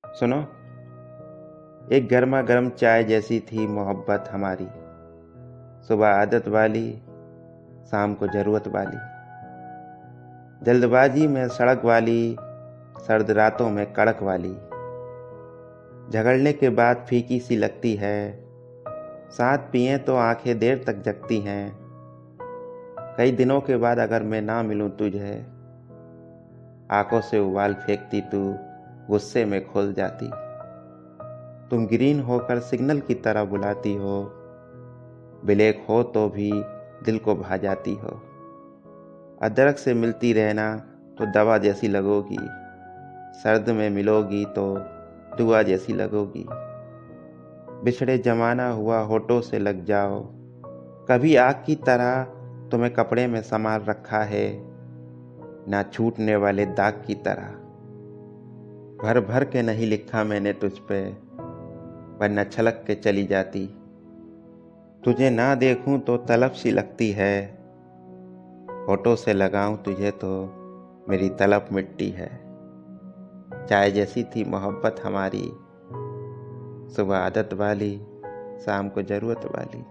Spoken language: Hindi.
सुनो। एक गर्मा गर्म चाय जैसी थी मोहब्बत हमारी। सुबह आदत वाली, शाम को जरूरत वाली। जल्दबाजी में सड़क वाली, सर्द रातों में कड़क वाली। झगड़ने के बाद फीकी सी लगती है, साथ पिए तो आंखें देर तक जगती हैं। कई दिनों के बाद अगर मैं ना मिलूं तुझे, आंखों से उबाल फेंकती तू, गुस्से में खो जाती। तुम ग्रीन होकर सिग्नल की तरह बुलाती हो, ब्लैक हो तो भी दिल को भा जाती हो। अदरक से मिलती रहना तो दवा जैसी लगोगी, सर्द में मिलोगी तो दुआ जैसी लगोगी। बिछड़े जमाना हुआ होठों से लग जाओ, कभी आग की तरह तुम्हें कपड़े में संभाल रखा है, ना छूटने वाले दाग की तरह। भर भर के नहीं लिखा मैंने तुझ पे, वरना छलक के चली जाती। तुझे ना देखूं तो तलब सी लगती है, होठों से लगाऊं तुझे तो मेरी तलब मिटती है। चाय जैसी थी मोहब्बत हमारी, सुबह आदत वाली, शाम को जरूरत वाली।